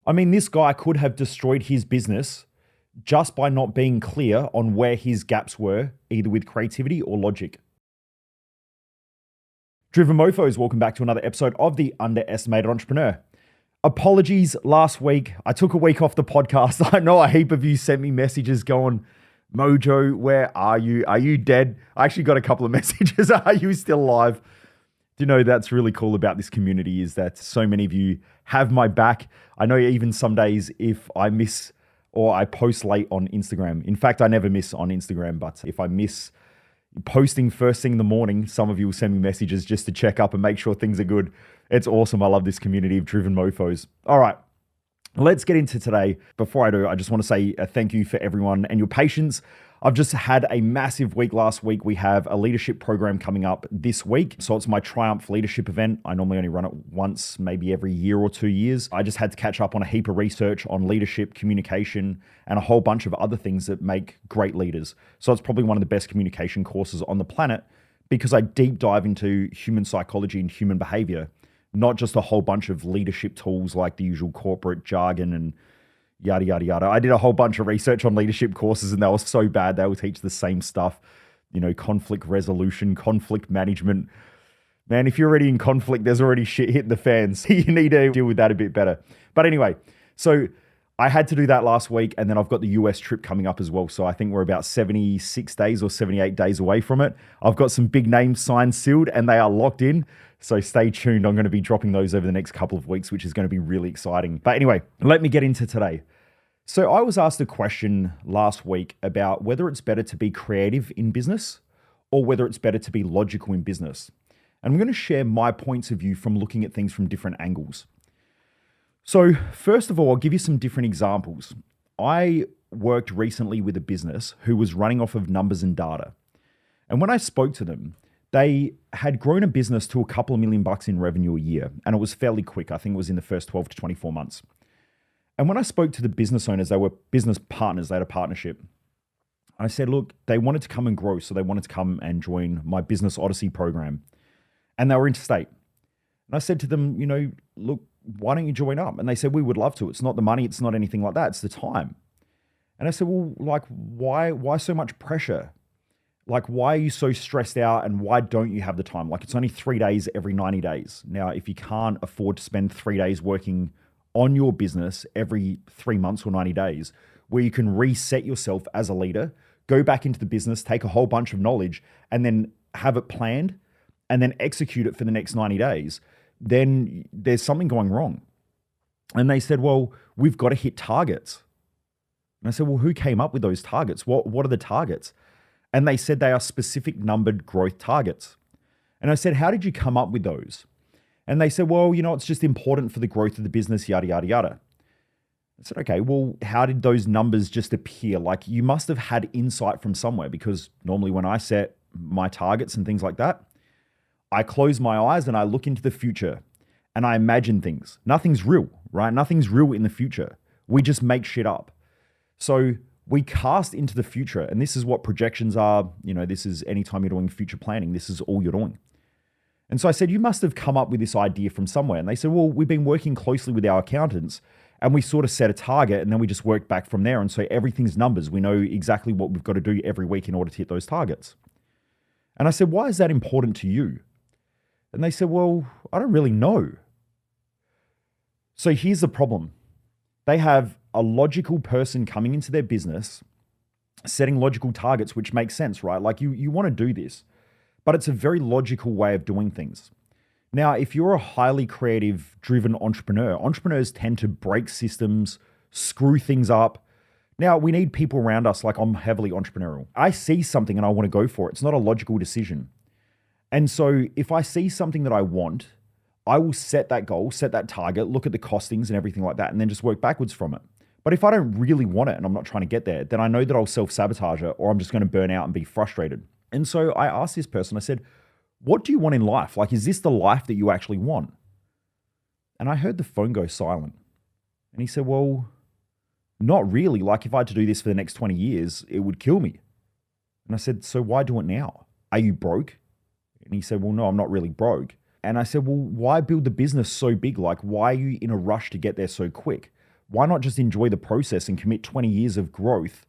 I mean, this guy could have destroyed his business just by not being clear on where his gaps were, either with creativity or logic. Driven Mofos, welcome back to another episode of The Underestimated Entrepreneur. Apologies last week. I took a week off the podcast. I know a heap of you sent me messages going, Mojo, where are you? Are you dead? I actually got a couple of messages. Are you still alive? You know, that's really cool about this community is that so many of you have my back. I know even some days if I miss or I post late on Instagram. In fact, I never miss on Instagram, but if I miss posting first thing in the morning, some of you will send me messages just to check up and make sure things are good. It's awesome. I love this community of driven mofos. All right, let's get into today. Before I do, I just want to say a thank you for everyone and your patience. I've just had a massive week last week. We have a leadership program coming up this week. So it's my Triumph leadership event. I normally only run it once, maybe every year or 2 years. I just had to catch up on a heap of research on leadership, communication, and a whole bunch of other things that make great leaders. So it's probably one of the best communication courses on the planet because I deep dive into human psychology and human behavior, not just a whole bunch of leadership tools like the usual corporate jargon and yada, yada, yada. I did a whole bunch of research on leadership courses and they were so bad. They will teach the same stuff, you know, conflict resolution, conflict management. Man, if you're already in conflict, there's already shit hitting the fans. You need to deal with that a bit better. But anyway, so I had to do that last week and then I've got the US trip coming up as well. So I think we're about 76 days or 78 days away from it. I've got some big names signed, sealed, and they are locked in. So stay tuned. I'm going to be dropping those over the next couple of weeks, which is going to be really exciting. But anyway, let me get into today. So I was asked a question last week about whether it's better to be creative in business or whether it's better to be logical in business. And I'm going to share my points of view from looking at things from different angles. So first of all, I'll give you some different examples. I worked recently with a business who was running off of numbers and data. And when I spoke to them, they had grown a business to a couple of $1 million in revenue a year. And it was fairly quick. I think it was in the first 12 to 24 months. And when I spoke to the business owners, they were business partners, they had a partnership. I said, look, they wanted to come and grow. So they wanted to come and join my Business Odyssey program. And they were interstate. And I said to them, you know, look, why don't you join up? And they said, we would love to. It's not the money. It's not anything like that. It's the time. And I said, well, like, why so much pressure? Like, why are you so stressed out and why don't you have the time? Like, it's only 3 days every 90 days. Now, if you can't afford to spend 3 days working on your business every 3 months or 90 days, where you can reset yourself as a leader, go back into the business, take a whole bunch of knowledge, and then have it planned and then execute it for the next 90 days, then there's something going wrong. And they said, well, we've got to hit targets. And I said, well, who came up with those targets? What are the targets? And they said they are specific numbered growth targets. And I said, how did you come up with those? And they said, well, you know, it's just important for the growth of the business, yada, yada, yada. I said, okay, well, how did those numbers just appear? Like, you must have had insight from somewhere, because normally when I set my targets and things like that, I close my eyes and I look into the future and I imagine things. Nothing's real, right? Nothing's real in the future. We just make shit up. So we cast into the future, and this is what projections are. You know, this is anytime you're doing future planning, this is all you're doing. And so I said, you must have come up with this idea from somewhere. And they said, well, we've been working closely with our accountants and we sort of set a target and then we just work back from there. And so everything's numbers. We know exactly what we've got to do every week in order to hit those targets. And I said, why is that important to you? And they said, well, I don't really know. So here's the problem. They have a logical person coming into their business, setting logical targets, which makes sense, right? Like you want to do this, but it's a very logical way of doing things. Now, if you're a highly creative, driven entrepreneur, entrepreneurs tend to break systems, screw things up. Now, we need people around us, like I'm heavily entrepreneurial. I see something and I want to go for it. It's not a logical decision. And so if I see something that I want, I will set that goal, set that target, look at the costings and everything like that, and then just work backwards from it. But if I don't really want it and I'm not trying to get there, then I know that I'll self-sabotage it or I'm just going to burn out and be frustrated. And so I asked this person, I said, what do you want in life? Like, is this the life that you actually want? And I heard the phone go silent. And he said, well, not really. Like, if I had to do this for the next 20 years, it would kill me. And I said, so why do it now? Are you broke? And he said, well, no, I'm not really broke. And I said, well, why build the business so big? Like, why are you in a rush to get there so quick? Why not just enjoy the process and commit 20 years of growth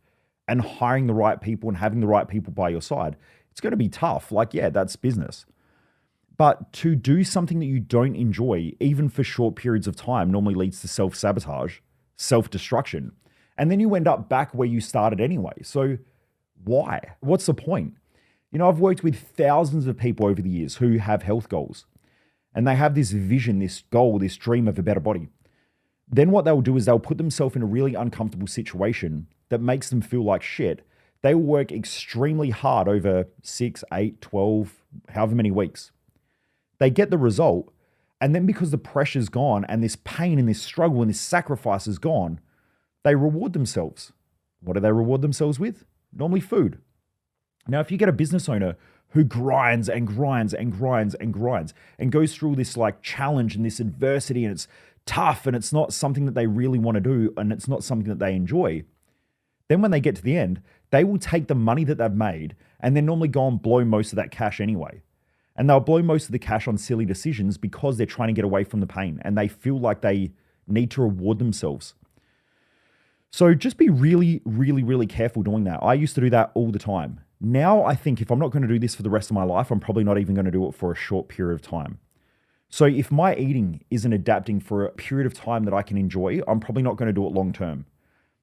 and hiring the right people and having the right people by your side? It's going to be tough. Like, yeah, that's business. But to do something that you don't enjoy, even for short periods of time, normally leads to self-sabotage, self-destruction. And then you end up back where you started anyway. So why? What's the point? I've worked with thousands of people over the years who have health goals. And they have this vision, this goal, this dream of a better body. Then what they'll do is they'll put themselves in a really uncomfortable situation that makes them feel like shit. They will work extremely hard over 6, 8, 12, however many weeks. They get the result, and then because the pressure's gone and this pain and this struggle and this sacrifice is gone, they reward themselves. What do they reward themselves with? Normally food. Now, if you get a business owner who grinds and grinds and grinds and grinds and goes through this like challenge and this adversity, and it's tough and it's not something that they really want to do and it's not something that they enjoy, then when they get to the end, they will take the money that they've made and then normally go and blow most of that cash anyway. And they'll blow most of the cash on silly decisions because they're trying to get away from the pain and they feel like they need to reward themselves. So just be really, really, really careful doing that. I used to do that all the time. Now I think if I'm not going to do this for the rest of my life, I'm probably not even going to do it for a short period of time. So if my eating isn't adapting for a period of time that I can enjoy, I'm probably not going to do it long term.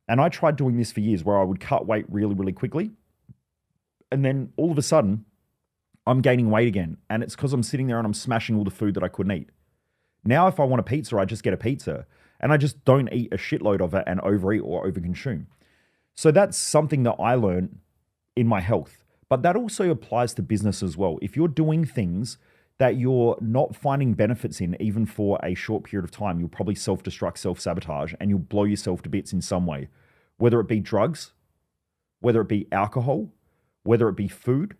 And I tried doing this for years where I would cut weight really, really quickly. And then all of a sudden, I'm gaining weight again. And it's because I'm sitting there and I'm smashing all the food that I couldn't eat. Now, if I want a pizza, I just get a pizza. And I just don't eat a shitload of it and overeat or overconsume. So that's something that I learned in my health. But that also applies to business as well. If you're doing things that you're not finding benefits in, even for a short period of time, you'll probably self-destruct, self-sabotage, and you'll blow yourself to bits in some way. Whether it be drugs, whether it be alcohol, whether it be food.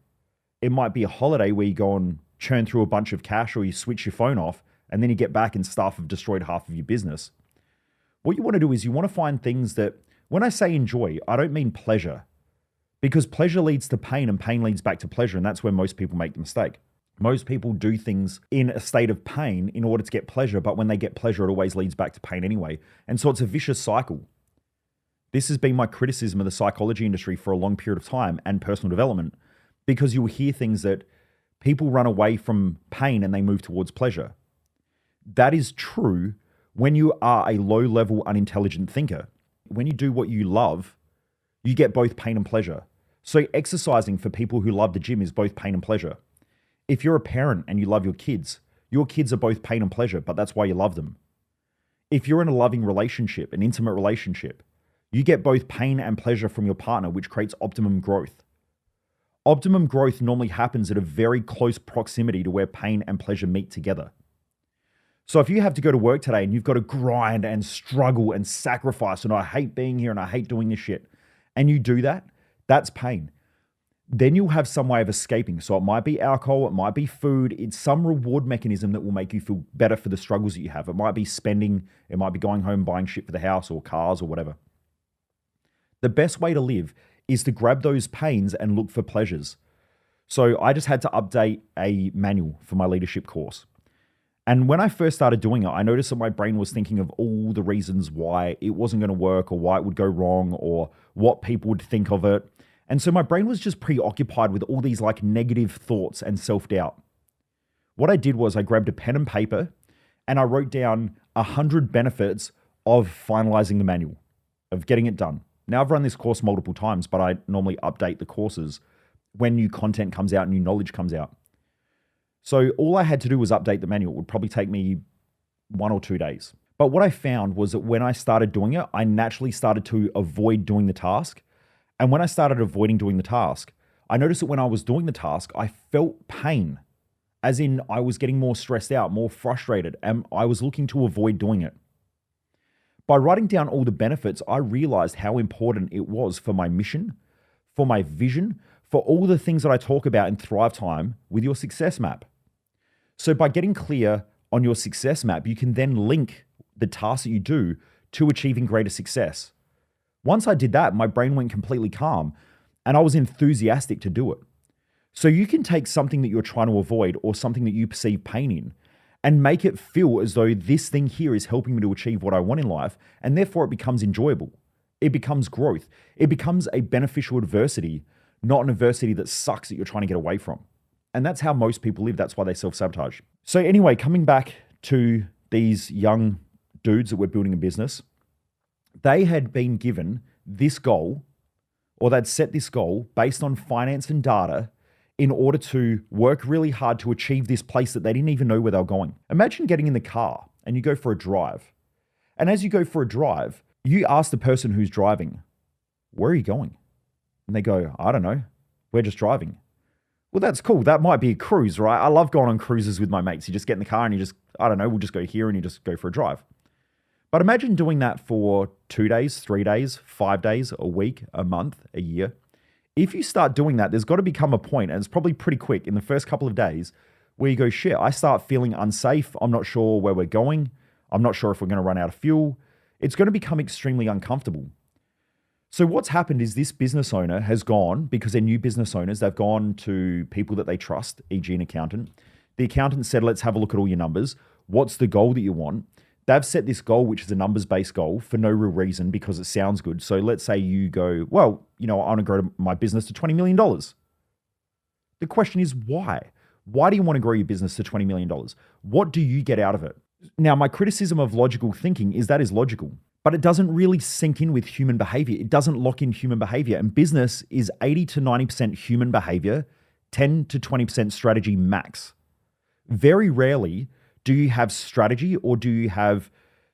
It might be a holiday where you go and churn through a bunch of cash, or you switch your phone off and then you get back and staff have destroyed half of your business. What you want to do is you want to find things that, when I say enjoy, I don't mean pleasure, because pleasure leads to pain and pain leads back to pleasure. And that's where most people make the mistake. Most people do things in a state of pain in order to get pleasure, but when they get pleasure, it always leads back to pain anyway. And so it's a vicious cycle. This has been my criticism of the psychology industry for a long period of time and personal development, because you will hear things that people run away from pain and they move towards pleasure. That is true when you are a low-level, unintelligent thinker. When you do what you love, you get both pain and pleasure. So exercising for people who love the gym is both pain and pleasure. If you're a parent and you love your kids are both pain and pleasure, but that's why you love them. If you're in a loving relationship, an intimate relationship, you get both pain and pleasure from your partner, which creates optimum growth. Optimum growth normally happens at a very close proximity to where pain and pleasure meet together. So if you have to go to work today and you've got to grind and struggle and sacrifice, and I hate being here and I hate doing this shit, and you do that, that's pain. Then you'll have some way of escaping. So it might be alcohol, it might be food, it's some reward mechanism that will make you feel better for the struggles that you have. It might be spending, it might be going home buying shit for the house or cars or whatever. The best way to live is to grab those pains and look for pleasures. So I just had to update a manual for my leadership course. And when I first started doing it, I noticed that my brain was thinking of all the reasons why it wasn't going to work or why it would go wrong or what people would think of it. And so my brain was just preoccupied with all these like negative thoughts and self-doubt. What I did was I grabbed a pen and paper and I wrote down 100 benefits of finalizing the manual, of getting it done. Now I've run this course multiple times, but I normally update the courses when new content comes out, new knowledge comes out. So all I had to do was update the manual. It would probably take me 1 or 2 days. But what I found was that when I started doing it, I naturally started to avoid doing the task. And when I started avoiding doing the task, I noticed that when I was doing the task, I felt pain, as in I was getting more stressed out, more frustrated, and I was looking to avoid doing it. By writing down all the benefits, I realized how important it was for my mission, for my vision, for all the things that I talk about in Thrive Time with your success map. So by getting clear on your success map, you can then link the tasks that you do to achieving greater success. Once I did that, my brain went completely calm and I was enthusiastic to do it. So you can take something that you're trying to avoid or something that you perceive pain in, and make it feel as though this thing here is helping me to achieve what I want in life, and therefore it becomes enjoyable. It becomes growth. It becomes a beneficial adversity, not an adversity that sucks that you're trying to get away from. And that's how most people live. That's why they self-sabotage. So anyway, coming back to these young dudes that were building a business, they had been given this goal, or they'd set this goal based on finance and data in order to work really hard to achieve this place that they didn't even know where they were going. Imagine getting in the car and you go for a drive. And as you go for a drive, you ask the person who's driving, where are you going? And they go, I don't know. We're just driving. Well, that's cool. That might be a cruise, right? I love going on cruises with my mates. You just get in the car and you just, I don't know, we'll just go here and you just go for a drive. But imagine doing that for 2 days, 3 days, 5 days, a week, a month, a year. If you start doing that, there's got to become a point, and it's probably pretty quick in the first couple of days, where you go, shit, I start feeling unsafe. I'm not sure where we're going. I'm not sure if we're going to run out of fuel. It's going to become extremely uncomfortable. So what's happened is this business owner has gone, because they're new business owners, they've gone to people that they trust, e.g. an accountant. The accountant said, let's have a look at all your numbers. What's the goal that you want? They've set this goal, which is a numbers-based goal, for no real reason, because it sounds good. So let's say you go, well, I want to grow my business to $20 million. The question is why? Why do you want to grow your business to $20 million? What do you get out of it? Now, my criticism of logical thinking is that is logical, but it doesn't really sink in with human behavior. It doesn't lock in human behavior. And business is 80 to 90% human behavior, 10 to 20% strategy max. Very rarely do you have strategy, or do you have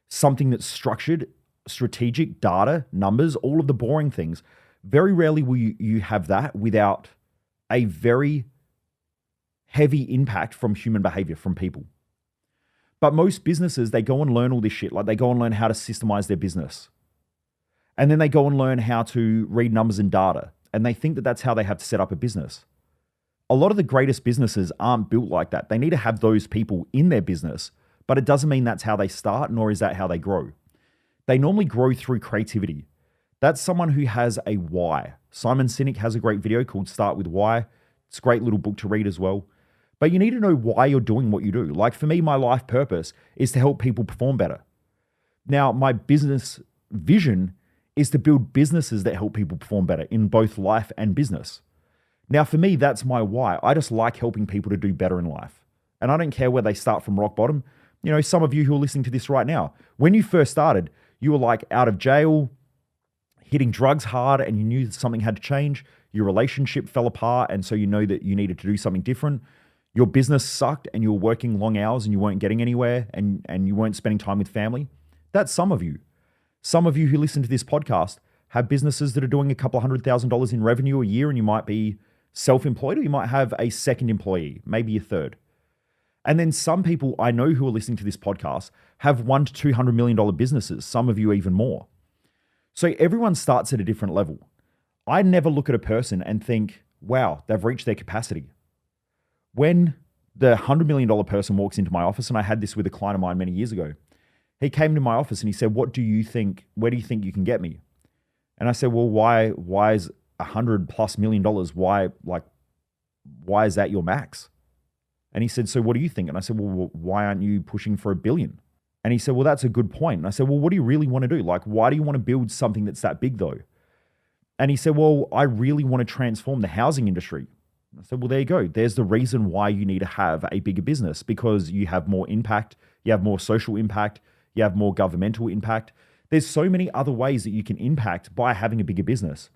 something that's structured, strategic, data, numbers, all of the boring things. Very rarely will you have that without a very heavy impact from human behavior, from people. But most businesses, they go and learn all this shit. Like they go and learn how to systemize their business. And then they go and learn how to read numbers and data. And they think that that's how they have to set up a business. A lot of the greatest businesses aren't built like that. They need to have those people in their business, but it doesn't mean that's how they start, nor is that how they grow. They normally grow through creativity. That's someone who has a why. Simon Sinek has a great video called Start With Why. It's a great little book to read as well. But you need to know why you're doing what you do. Like for me, my life purpose is to help people perform better. Now, my business vision is to build businesses that help people perform better in both life and business. Now, for me, that's my why. I just like helping people to do better in life. And I don't care where they start from rock bottom. Some of you who are listening to this right now, when you first started, you were like out of jail, hitting drugs hard, and you knew that something had to change. Your relationship fell apart, and so you know that you needed to do something different. Your business sucked, and you were working long hours, and you weren't getting anywhere, and you weren't spending time with family. That's some of you. Some of you who listen to this podcast have businesses that are doing a couple $100,000 in revenue a year, and you might be self-employed, or you might have a second employee, maybe a third. And then some people I know who are listening to this podcast have $1 to $200 million businesses, some of you even more. So everyone starts at a different level. I never look at a person and think, wow, they've reached their capacity. When the $100 million person walks into my office, and I had this with a client of mine many years ago, he came to my office and he said, where do you think you can get me? And I said, well, why is $100+ million, why is that your max? And he said, so what do you think? And I said, well, why aren't you pushing for $1 billion? And he said, well, that's a good point. And I said, well, what do you really want to do? Like, why do you want to build something that's that big though? And he said, well, I really want to transform the housing industry. And I said, well, there you go. There's the reason why you need to have a bigger business, because you have more impact, you have more social impact, you have more governmental impact. There's so many other ways that you can impact by having a bigger business.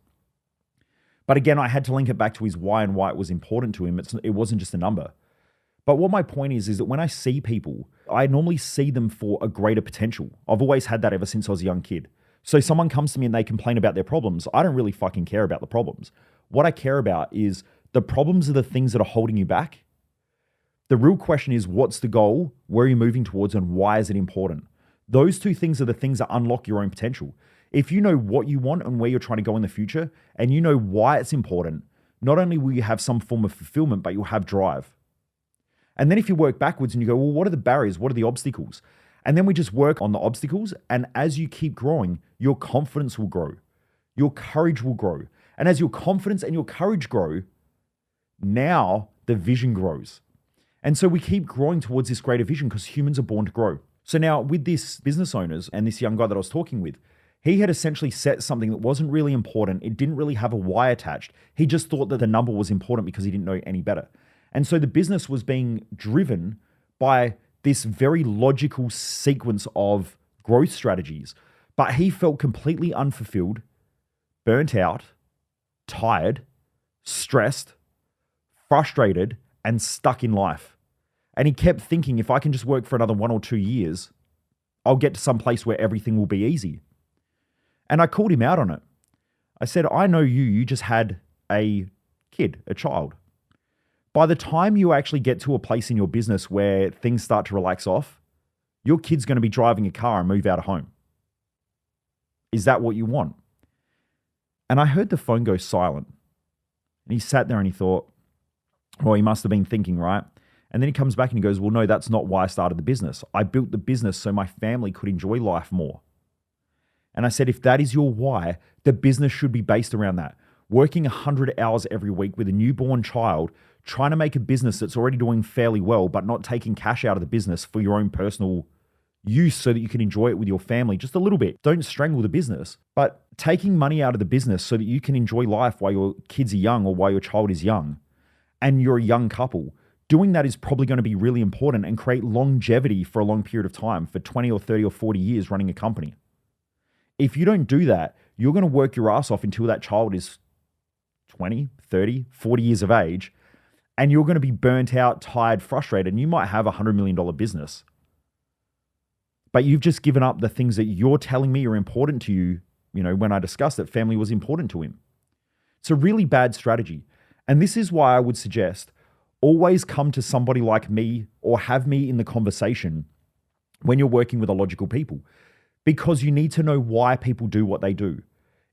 But again, I had to link it back to his why and why it was important to him. It wasn't just a number. But what my point is that when I see people, I normally see them for a greater potential. I've always had that ever since I was a young kid. So someone comes to me and they complain about their problems. I don't really fucking care about the problems. What I care about is the problems are the things that are holding you back. The real question is, what's the goal? Where are you moving towards? And why is it important? Those two things are the things that unlock your own potential. If you know what you want and where you're trying to go in the future, and you know why it's important, not only will you have some form of fulfillment, but you'll have drive. And then if you work backwards and you go, well, what are the barriers? What are the obstacles? And then we just work on the obstacles. And as you keep growing, your confidence will grow. Your courage will grow. And as your confidence and your courage grow, now the vision grows. And so we keep growing towards this greater vision because humans are born to grow. So now with this business owners and this young guy that I was talking with, he had essentially set something that wasn't really important. It didn't really have a why attached. He just thought that the number was important because he didn't know any better. And so the business was being driven by this very logical sequence of growth strategies. But he felt completely unfulfilled, burnt out, tired, stressed, frustrated, and stuck in life. And he kept thinking, if I can just work for another 1 or 2 years, I'll get to some place where everything will be easy. And I called him out on it. I said, I know you just had a kid, a child. By the time you actually get to a place in your business where things start to relax off, your kid's going to be driving a car and move out of home. Is that what you want? And I heard the phone go silent. And he sat there and he thought, well, he must have been thinking, right? And then he comes back and he goes, well, no, that's not why I started the business. I built the business so my family could enjoy life more. And I said, if that is your why, the business should be based around that. Working 100 hours every week with a newborn child, trying to make a business that's already doing fairly well, but not taking cash out of the business for your own personal use so that you can enjoy it with your family just a little bit. Don't strangle the business, but taking money out of the business so that you can enjoy life while your kids are young or while your child is young and you're a young couple. Doing that is probably going to be really important and create longevity for a long period of time, for 20 or 30 or 40 years running a company. If you don't do that, you're going to work your ass off until that child is 20, 30, 40 years of age, and you're going to be burnt out, tired, frustrated, and you might have a $100 million business. But you've just given up the things that you're telling me are important to you. You know, when I discussed that family was important to him. It's a really bad strategy. And this is why I would suggest always come to somebody like me or have me in the conversation when you're working with illogical people, because you need to know why people do what they do.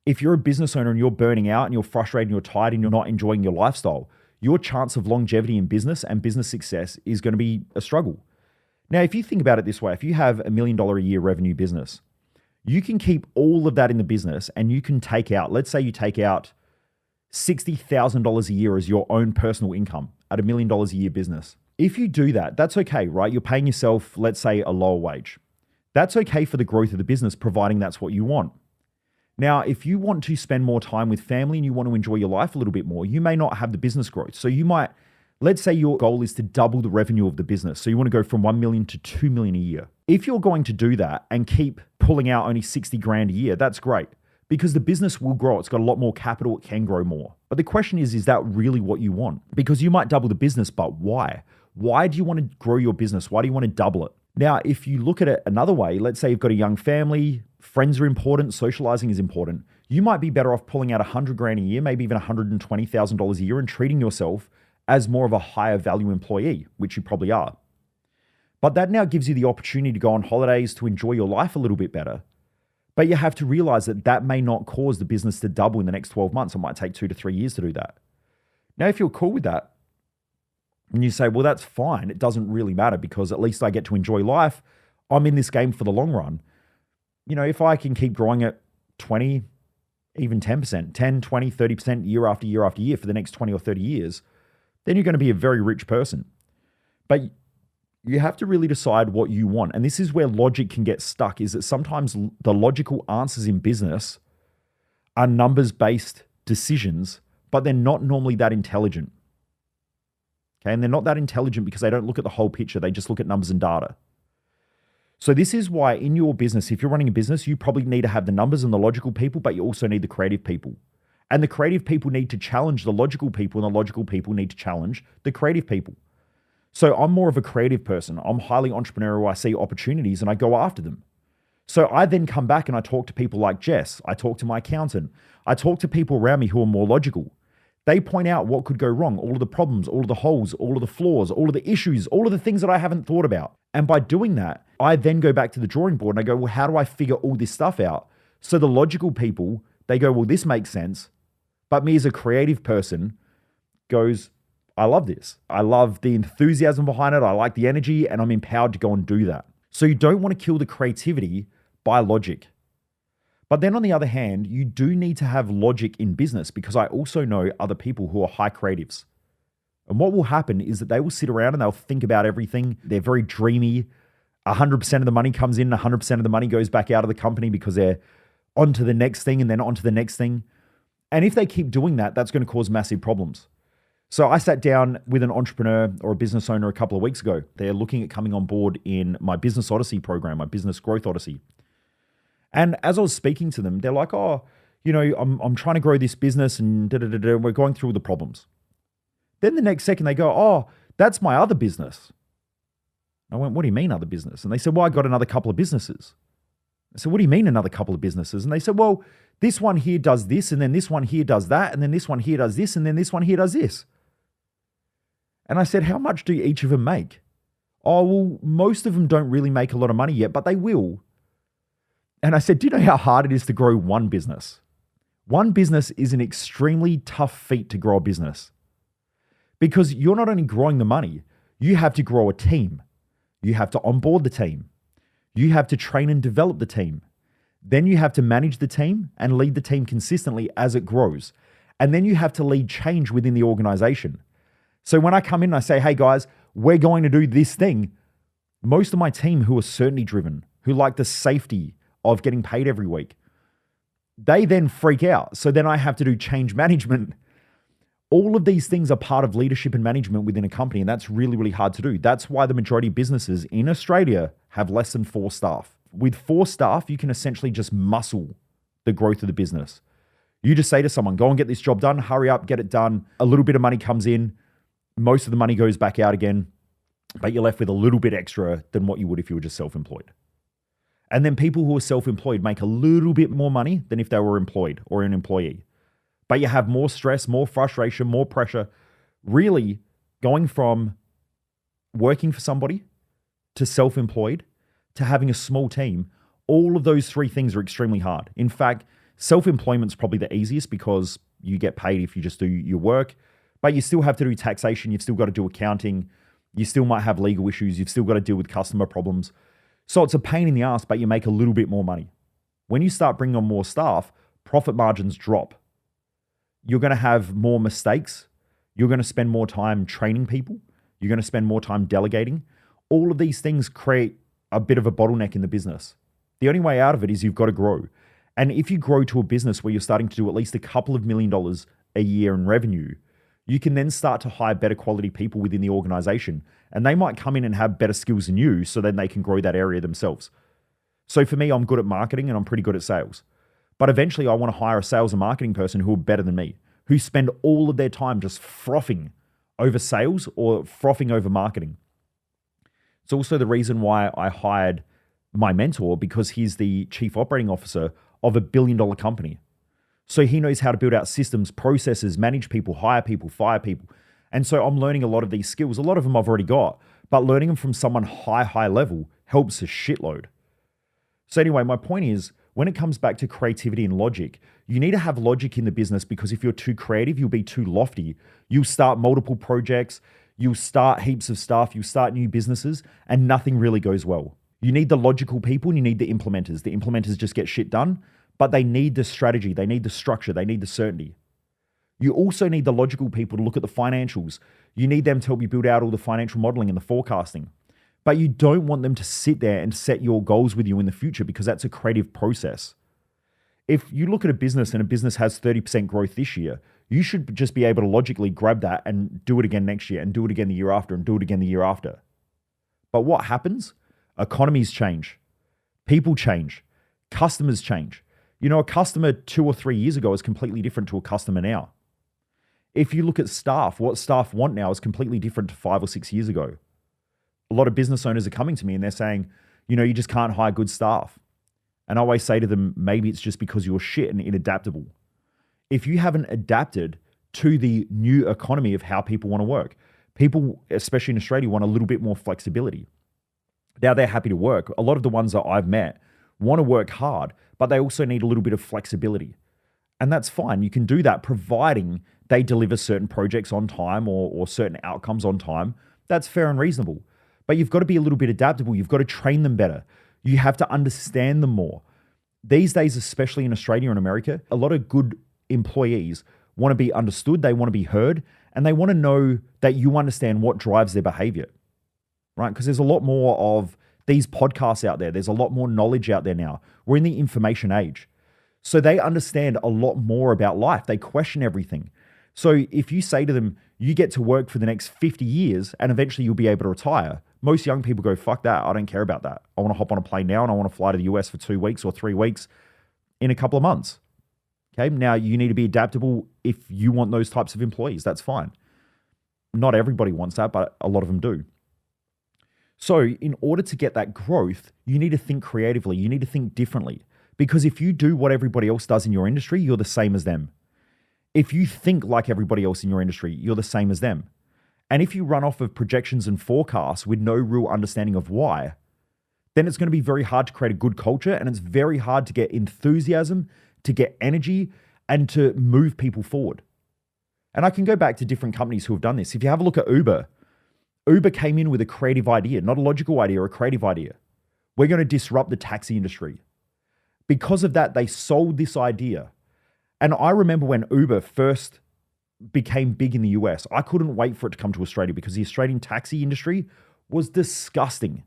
If you're a business owner and you're burning out and you're frustrated and you're tired and you're not enjoying your lifestyle, your chance of longevity in business and business success is going to be a struggle. Now, if you think about it this way, if you have $1 million a year revenue business, you can keep all of that in the business and you can take out, let's say you take out $60,000 a year as your own personal income at $1 million a year business. If you do that, that's okay, right? You're paying yourself, let's say, a lower wage. That's okay for the growth of the business, providing that's what you want. Now, if you want to spend more time with family and you want to enjoy your life a little bit more, you may not have the business growth. So you might, let's say your goal is to double the revenue of the business. So you want to go from 1 million to 2 million a year. If you're going to do that and keep pulling out only 60 grand a year, that's great because the business will grow. It's got a lot more capital. It can grow more. But the question is that really what you want? Because you might double the business, but why? Why do you want to grow your business? Why do you want to double it? Now, if you look at it another way, let's say you've got a young family, friends are important, socializing is important. You might be better off pulling out 100 grand a year, maybe even $120,000 a year and treating yourself as more of a higher value employee, which you probably are. But that now gives you the opportunity to go on holidays, to enjoy your life a little bit better. But you have to realize that that may not cause the business to double in the next 12 months. It might take 2 to 3 years to do that. Now, if you're cool with that, and you say, well, that's fine. It doesn't really matter because at least I get to enjoy life. I'm in this game for the long run. You know, if I can keep growing at 20, even 10%, 10, 20, 30% year after year after year for the next 20 or 30 years, then you're going to be a very rich person. But you have to really decide what you want. And this is where logic can get stuck, is that sometimes the logical answers in business are numbers-based decisions, but they're not normally that intelligent. Okay, and they're not that intelligent because they don't look at the whole picture. They just look at numbers and data. So this is why in your business, if you're running a business, you probably need to have the numbers and the logical people, but you also need the creative people. And the creative people need to challenge the logical people, and the logical people need to challenge the creative people. So I'm more of a creative person. I'm highly entrepreneurial. I see opportunities and I go after them. So I then come back and I talk to people like Jess. I talk to my accountant. I talk to people around me who are more logical. They point out what could go wrong, all of the problems, all of the holes, all of the flaws, all of the issues, all of the things that I haven't thought about. And by doing that, I then go back to the drawing board and I go, well, how do I figure all this stuff out? So the logical people, they go, well, this makes sense. But me as a creative person goes, I love this. I love the enthusiasm behind it. I like the energy and I'm empowered to go and do that. So you don't want to kill the creativity by logic. But then on the other hand, you do need to have logic in business because I also know other people who are high creatives. And what will happen is that they will sit around and they'll think about everything. They're very dreamy. 100% of the money comes in, 100% of the money goes back out of the company because they're on to the next thing and then on to the next thing. And if they keep doing that, that's going to cause massive problems. So I sat down with an entrepreneur or a business owner a couple of weeks ago. They're looking at coming on board in my Business Odyssey program, my Business Growth Odyssey. And as I was speaking to them, they're like, oh, I'm trying to grow this business and we're going through all the problems. Then the next second they go, oh, that's my other business. I went, what do you mean other business? And they said, well, I got another couple of businesses. I said, what do you mean another couple of businesses? And they said, well, this one here does this, and then this one here does that, and then this one here does this, and then this one here does this. And I said, how much do each of them make? Oh, well, most of them don't really make a lot of money yet, but they will. And I said, do you know how hard it is to grow one business? One business is an extremely tough feat to grow a business because you're not only growing the money, you have to grow a team. You have to onboard the team. You have to train and develop the team. Then you have to manage the team and lead the team consistently as it grows. And then you have to lead change within the organization. So when I come in and I say, hey guys, we're going to do this thing, most of my team who are certainty driven, who like the safety of getting paid every week, they then freak out. So then I have to do change management. All of these things are part of leadership and management within a company, and that's really, really hard to do. That's why the majority of businesses in Australia have less than 4 staff. With 4 staff, you can essentially just muscle the growth of the business. You just say to someone, go and get this job done, hurry up, get it done. A little bit of money comes in. Most of the money goes back out again, but you're left with a little bit extra than what you would if you were just self-employed. And then people who are self-employed make a little bit more money than if they were employed or an employee. But you have more stress, more frustration, more pressure. Really, going from working for somebody to self-employed to having a small team, all of those 3 things are extremely hard. In fact, self-employment's probably the easiest because you get paid if you just do your work, but you still have to do taxation, you've still got to do accounting, you still might have legal issues, you've still got to deal with customer problems. So it's a pain in the ass, but you make a little bit more money. When you start bringing on more staff, profit margins drop. You're going to have more mistakes. You're going to spend more time training people. You're going to spend more time delegating. All of these things create a bit of a bottleneck in the business. The only way out of it is you've got to grow. And if you grow to a business where you're starting to do at least a couple of $1 million a year in revenue, you can then start to hire better quality people within the organization. And they might come in and have better skills than you, so then they can grow that area themselves. So for me, I'm good at marketing and I'm pretty good at sales. But eventually I want to hire a sales and marketing person who are better than me, who spend all of their time just frothing over sales or frothing over marketing. It's also the reason why I hired my mentor, because he's the chief operating officer of a $1 billion company. So he knows how to build out systems, processes, manage people, hire people, fire people. And so I'm learning a lot of these skills. A lot of them I've already got, but learning them from someone high level helps a shitload. So anyway, my point is, when it comes back to creativity and logic, you need to have logic in the business, because if you're too creative, you'll be too lofty. You'll start multiple projects, you'll start heaps of stuff, you'll start new businesses, and nothing really goes well. You need the logical people and you need the implementers. The implementers just get shit done, but they need the strategy, they need the structure, they need the certainty. You also need the logical people to look at the financials. You need them to help you build out all the financial modeling and the forecasting. But you don't want them to sit there and set your goals with you in the future, because that's a creative process. If you look at a business and a business has 30% growth this year, you should just be able to logically grab that and do it again next year and do it again the year after and do it again the year after. But what happens? Economies change. People change. Customers change. You know, a customer 2 or 3 years ago is completely different to a customer now. If you look at staff, what staff want now is completely different to 5 or 6 years ago. A lot of business owners are coming to me and they're saying, you know, you just can't hire good staff. And I always say to them, maybe it's just because you're shit and inadaptable. If you haven't adapted to the new economy of how people want to work, people, especially in Australia, want a little bit more flexibility. Now they're happy to work. A lot of the ones that I've met want to work hard, but they also need a little bit of flexibility. And that's fine. You can do that providing they deliver certain projects on time or certain outcomes on time. That's fair and reasonable. But you've got to be a little bit adaptable. You've got to train them better. You have to understand them more. These days, especially in Australia and America, a lot of good employees want to be understood. They want to be heard, And they want to know that you understand what drives their behavior, right? Because there's a lot more of these podcasts out there. There's a lot more knowledge out there now. We're in the information age. So they understand a lot more about life. They question everything. So if you say to them, you get to work for the next 50 years and eventually you'll be able to retire, most young people go, fuck that. I don't care about that. I want to hop on a plane now and I want to fly to the US for 2 weeks or 3 weeks in a couple of months. Okay. Now you need to be adaptable if you want those types of employees. That's fine. Not everybody wants that, but a lot of them do. So in order to get that growth, you need to think creatively. You need to think differently. Because if you do what everybody else does in your industry, you're the same as them. If you think like everybody else in your industry, you're the same as them. And if you run off of projections and forecasts with no real understanding of why, then it's going to be very hard to create a good culture, and it's very hard to get enthusiasm, to get energy, and to move people forward. And I can go back to different companies who have done this. If you have a look at Uber, Uber came in with a creative idea, not a logical idea, a creative idea. We're going to disrupt the taxi industry. Because of that, they sold this idea. And I remember when Uber first became big in the US, I couldn't wait for it to come to Australia because the Australian taxi industry was disgusting.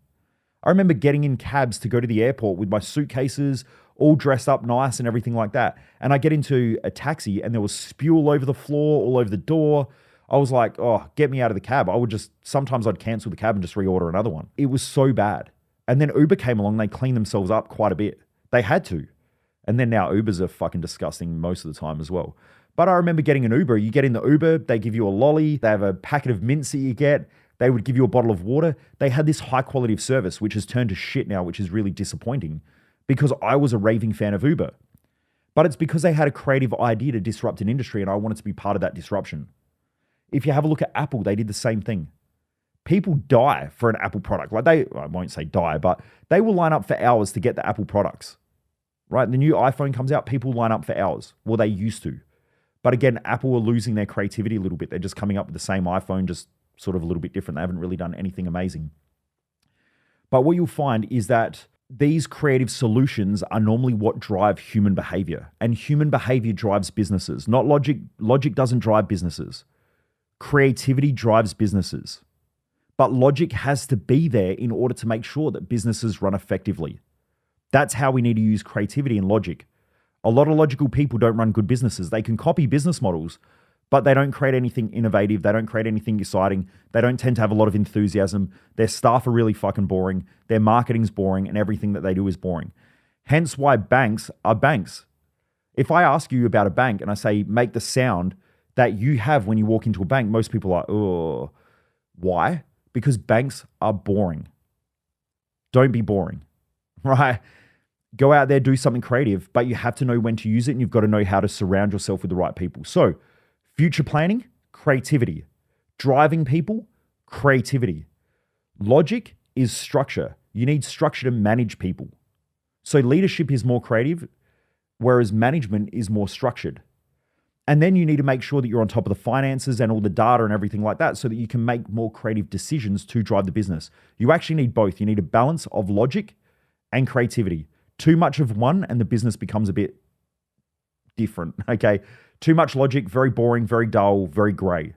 I remember getting in cabs to go to the airport with my suitcases, all dressed up nice and everything like that. And I get into a taxi and there was spew all over the floor, all over the door. I was like, oh, get me out of the cab. Sometimes I'd cancel the cab and just reorder another one. It was so bad. And then Uber came along, they cleaned themselves up quite a bit. They had to. And then now Ubers are fucking disgusting most of the time as well. But I remember getting an Uber. You get in the Uber, they give you a lolly, they have a packet of mints that you get, they would give you a bottle of water. They had this high quality of service, which has turned to shit now, which is really disappointing because I was a raving fan of Uber. But it's because they had a creative idea to disrupt an industry and I wanted to be part of that disruption. If you have a look at Apple, they did the same thing. People die for an Apple product. I won't say die, but they will line up for hours to get the Apple products, right? The new iPhone comes out, people line up for hours. Well, they used to. But again, Apple are losing their creativity a little bit. They're just coming up with the same iPhone, just sort of a little bit different. They haven't really done anything amazing. But what you'll find is that these creative solutions are normally what drive human behavior. And human behavior drives businesses, not logic. Logic doesn't drive businesses. Creativity drives businesses. But logic has to be there in order to make sure that businesses run effectively. That's how we need to use creativity and logic. A lot of logical people don't run good businesses. They can copy business models, but they don't create anything innovative. They don't create anything exciting. They don't tend to have a lot of enthusiasm. Their staff are really fucking boring. Their marketing's boring and everything that they do is boring. Hence why banks are banks. If I ask you about a bank and I say, make the sound that you have when you walk into a bank, most people are like, oh, why? Because banks are boring. Don't be boring, right? Go out there, do something creative, but you have to know when to use it and you've got to know how to surround yourself with the right people. So future planning, creativity. Driving people, creativity. Logic is structure. You need structure to manage people. So leadership is more creative, whereas management is more structured. And then you need to make sure that you're on top of the finances and all the data and everything like that so that you can make more creative decisions to drive the business. You actually need both. You need a balance of logic and creativity. Too much of one and the business becomes a bit different, okay? Too much logic, very boring, very dull, very gray.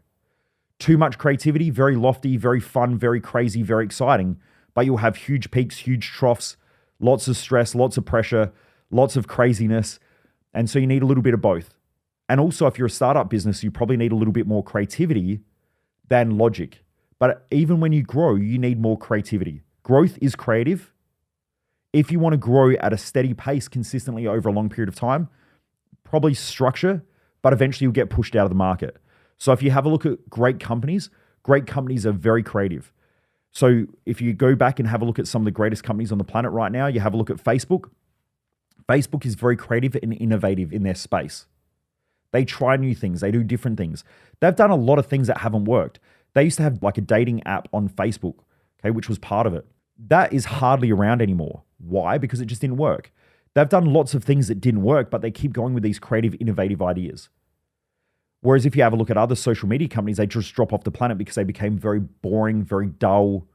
Too much creativity, very lofty, very fun, very crazy, very exciting, but you'll have huge peaks, huge troughs, lots of stress, lots of pressure, lots of craziness. And so you need a little bit of both. And also, if you're a startup business, you probably need a little bit more creativity than logic. But even when you grow, you need more creativity. Growth is creative. If you want to grow at a steady pace consistently over a long period of time, probably structure, but eventually you'll get pushed out of the market. So if you have a look at great companies are very creative. So if you go back and have a look at some of the greatest companies on the planet right now, you have a look at Facebook. Facebook is very creative and innovative in their space. They try new things. They do different things. They've done a lot of things that haven't worked. They used to have like a dating app on Facebook, okay, which was part of it. That is hardly around anymore. Why? Because it just didn't work. They've done lots of things that didn't work, but they keep going with these creative, innovative ideas. Whereas if you have a look at other social media companies, they just drop off the planet because they became very boring, very dull,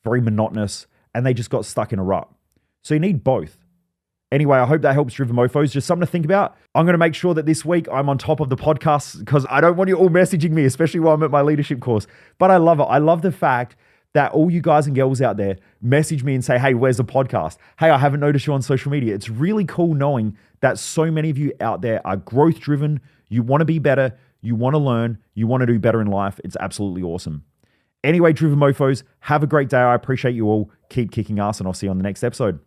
very monotonous, and they just got stuck in a rut. So you need both. Anyway, I hope that helps, Driven Mofos. Just something to think about. I'm going to make sure that this week I'm on top of the podcast because I don't want you all messaging me, especially while I'm at my leadership course. But I love it. I love the fact that all you guys and girls out there message me and say, hey, where's the podcast? Hey, I haven't noticed you on social media. It's really cool knowing that so many of you out there are growth driven. You want to be better. You want to learn. You want to do better in life. It's absolutely awesome. Anyway, Driven Mofos, have a great day. I appreciate you all. Keep kicking ass and I'll see you on the next episode.